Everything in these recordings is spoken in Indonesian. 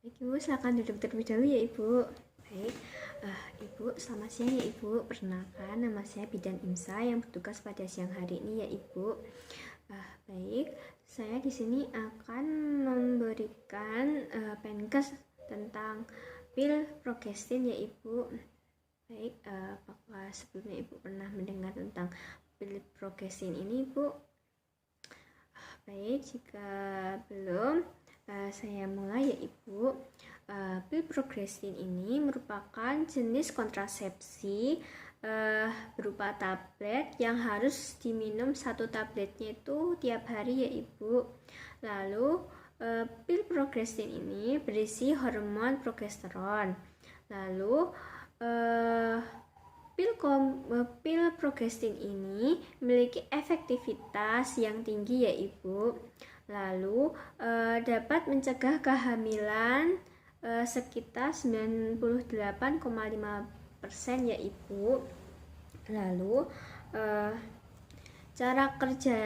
Baik, Ibu, silakan duduk terlebih dahulu ya, Ibu. Baik, Ibu, selamat siang ya, Ibu. Perkenalkan, nama saya Bidan Imsa yang bertugas pada siang hari ini ya, Ibu. Baik, saya di sini akan memberikan penkes tentang pil progestin ya, Ibu. Baik, apakah sebelumnya Ibu pernah mendengar tentang pil progestin ini, Ibu? Baik, jika belum, saya mulai ya, Ibu. Pil progestin ini merupakan jenis kontrasepsi berupa tablet yang harus diminum satu tabletnya itu tiap hari ya, Ibu. Lalu pil progestin ini berisi hormon progesteron. Lalu pil progestin ini memiliki efektivitas yang tinggi ya, Ibu. Lalu dapat mencegah kehamilan sekitar 98,5% ya, Ibu. Lalu cara kerja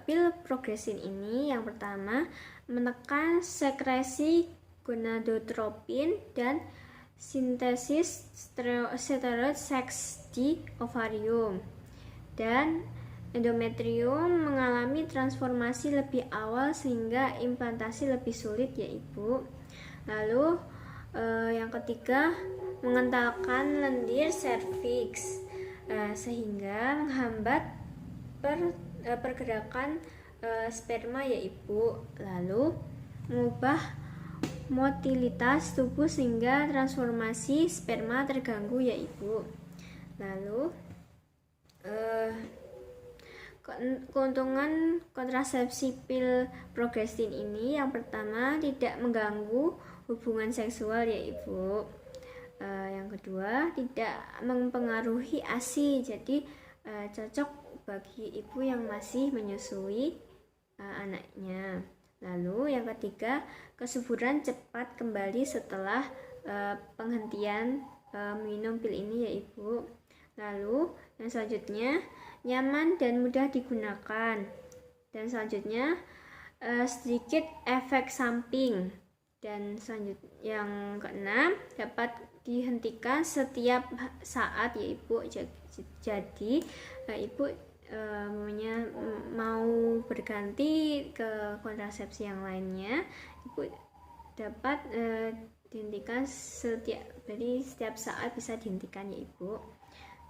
pil progestin ini yang pertama menekan sekresi gonadotropin dan sintesis steroid seks di ovarium, dan endometrium mengalami transformasi lebih awal sehingga implantasi lebih sulit ya, Ibu. Lalu yang ketiga, mengentalkan lendir serviks sehingga menghambat pergerakan sperma ya, Ibu. Lalu mengubah motilitas tubuh sehingga transformasi sperma terganggu ya, Ibu. Lalu keuntungan kontrasepsi pil progestin ini yang pertama tidak mengganggu hubungan seksual ya, Ibu. Yang kedua, tidak mempengaruhi ASI, jadi cocok bagi ibu yang masih menyusui anaknya. Lalu yang ketiga, kesuburan cepat kembali setelah penghentian minum pil ini ya, Ibu. Lalu yang selanjutnya, nyaman dan mudah digunakan. Dan selanjutnya sedikit efek samping. Dan selanjutnya yang keenam, dapat dihentikan setiap saat ya, Ibu. Jadi Ibu mau berganti ke kontrasepsi yang lainnya, Ibu dapat dihentikan setiap saat bisa dihentikan ya, Ibu.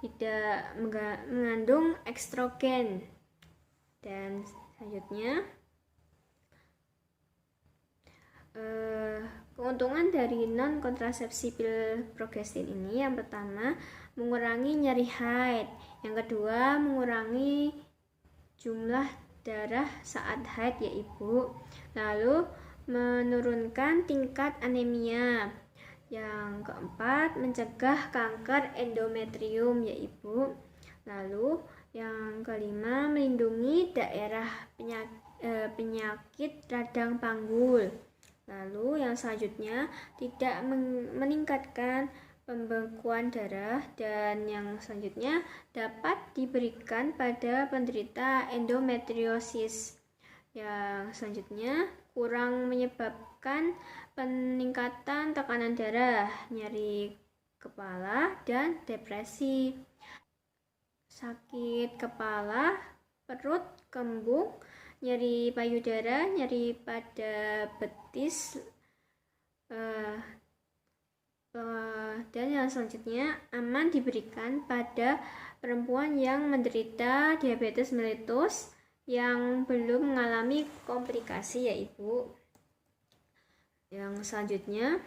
Tidak mengandung estrogen. Dan selanjutnya keuntungan dari non kontrasepsi pil progestin ini yang pertama, mengurangi nyeri haid. Yang kedua, mengurangi jumlah darah saat haid ya, Ibu. Lalu menurunkan tingkat anemia. Yang keempat, mencegah kanker endometrium ya, Ibu. Lalu yang kelima, melindungi daerah penyakit radang panggul. Lalu yang selanjutnya, tidak meningkatkan pembekuan darah. Dan yang selanjutnya, dapat diberikan pada penderita endometriosis. Yang selanjutnya, kurang menyebabkan peningkatan tekanan darah, nyeri kepala, dan depresi. Sakit kepala, perut, kembung, nyeri payudara, nyeri pada betis, dan yang selanjutnya, aman diberikan pada perempuan yang menderita diabetes mellitus yang belum mengalami komplikasi ya, Ibu. Yang selanjutnya,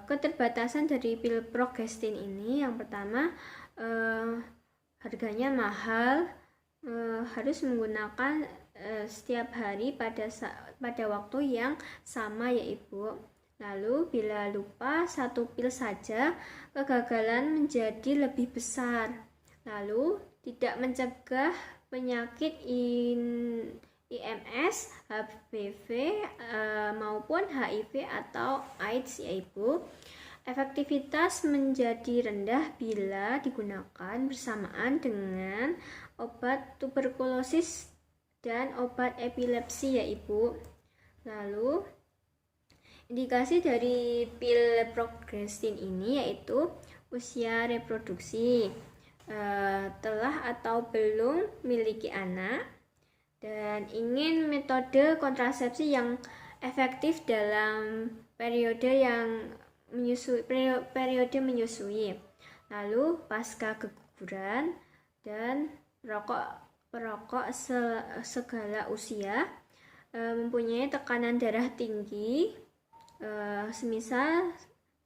keterbatasan dari pil progestin ini yang pertama, harganya mahal, harus menggunakan setiap hari pada waktu yang sama ya, Ibu. Lalu bila lupa satu pil saja, kegagalan menjadi lebih besar. Lalu tidak mencegah penyakit IMS, HPV maupun HIV atau AIDS ya, Ibu. Efektivitas menjadi rendah bila digunakan bersamaan dengan obat tuberkulosis dan obat epilepsi ya, Ibu. Lalu indikasi dari pil progrestin ini yaitu usia reproduksi, telah atau belum memiliki anak, dan ingin metode kontrasepsi yang efektif dalam periode menyusui, lalu pasca keguguran, dan perokok segala usia, mempunyai tekanan darah tinggi, semisal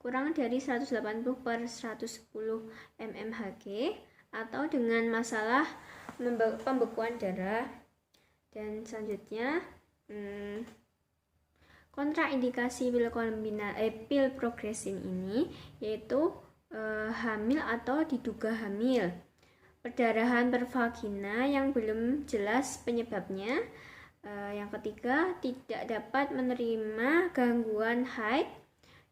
kurang dari 180/110 mmHg, atau dengan masalah pembekuan darah. Dan selanjutnya kontraindikasi pil progrestin ini yaitu hamil atau diduga hamil, perdarahan pervagina yang belum jelas penyebabnya, yang ketiga tidak dapat menerima gangguan haid,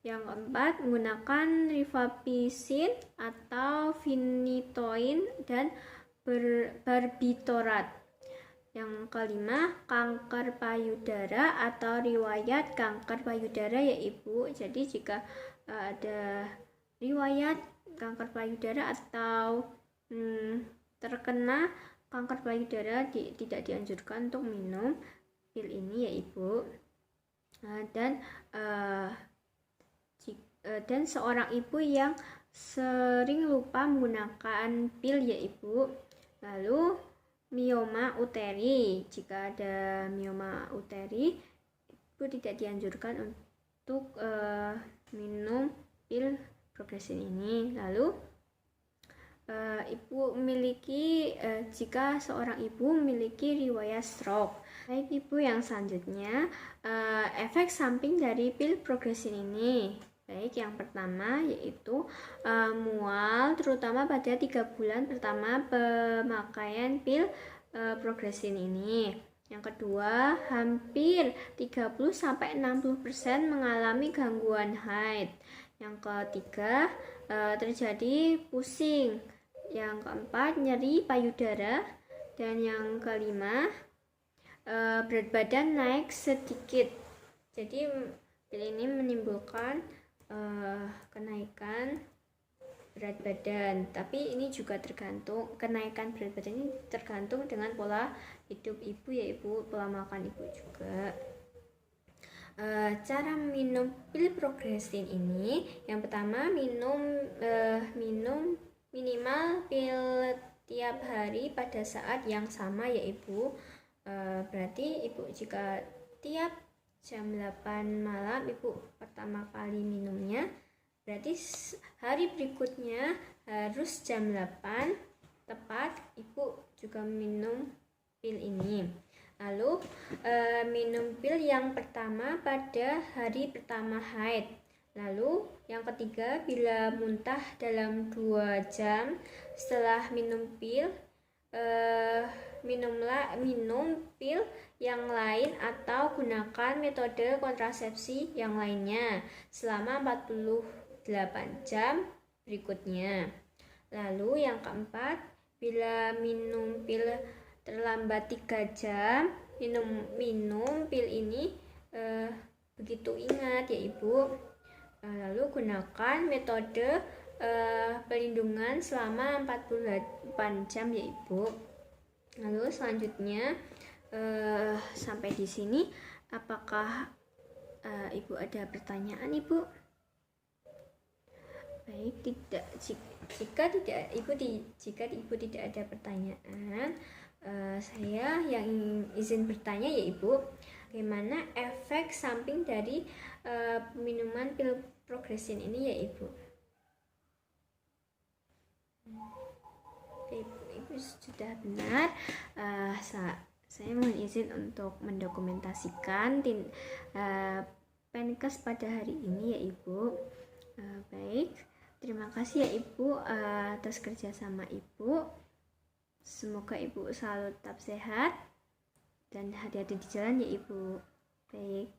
yang keempat menggunakan rifampicin atau phenytoin dan barbiturat, yang kelima kanker payudara atau riwayat kanker payudara ya Ibu. Jadi jika ada riwayat kanker payudara atau terkena kanker payudara, tidak dianjurkan untuk minum pil ini ya Ibu. Dan seorang ibu yang sering lupa menggunakan pil ya Ibu. Lalu mioma uteri, jika ada mioma uteri, Ibu tidak dianjurkan untuk minum pil progrestin ini. Lalu jika seorang ibu memiliki riwayat stroke. Baik Ibu, yang selanjutnya efek samping dari pil progrestin ini. Baik, yang pertama yaitu mual, terutama pada 3 bulan pertama pemakaian pil progrestin ini. Yang kedua, hampir 30-60% mengalami gangguan haid. Yang ketiga, terjadi pusing. Yang keempat, nyeri payudara. Dan yang kelima, berat badan naik sedikit. Jadi pil ini menimbulkan kenaikan berat badan, tapi ini juga tergantung, kenaikan berat badan ini tergantung dengan pola hidup ibu ya Ibu, pola makan ibu juga. Cara minum pil progrestin ini, yang pertama minum minimal pil tiap hari pada saat yang sama ya Ibu. Berarti Ibu jika tiap jam 8 malam Ibu pertama kali minumnya, berarti hari berikutnya harus jam 8 tepat Ibu juga minum pil ini. Lalu minum pil yang pertama pada hari pertama haid. Lalu yang ketiga, bila muntah dalam 2 jam setelah minum pil, minum pil yang lain atau gunakan metode kontrasepsi yang lainnya selama 48 jam berikutnya. Lalu yang keempat, bila minum pil terlambat 3 jam, minum pil ini begitu ingat ya Ibu. Lalu gunakan metode pelindungan selama 48 jam ya Ibu. Lalu selanjutnya sampai di sini, apakah Ibu ada pertanyaan Ibu? Baik, jika Ibu tidak ada pertanyaan, saya yang izin bertanya ya Ibu, bagaimana efek samping dari minuman pil progrestin ini ya Ibu? Ibu sudah benar. Saya mohon izin untuk mendokumentasikan Penkes pada hari ini ya Ibu. Baik, terima kasih ya Ibu atas kerjasama Ibu. Semoga Ibu selalu tetap sehat dan hati-hati di jalan ya Ibu. Baik.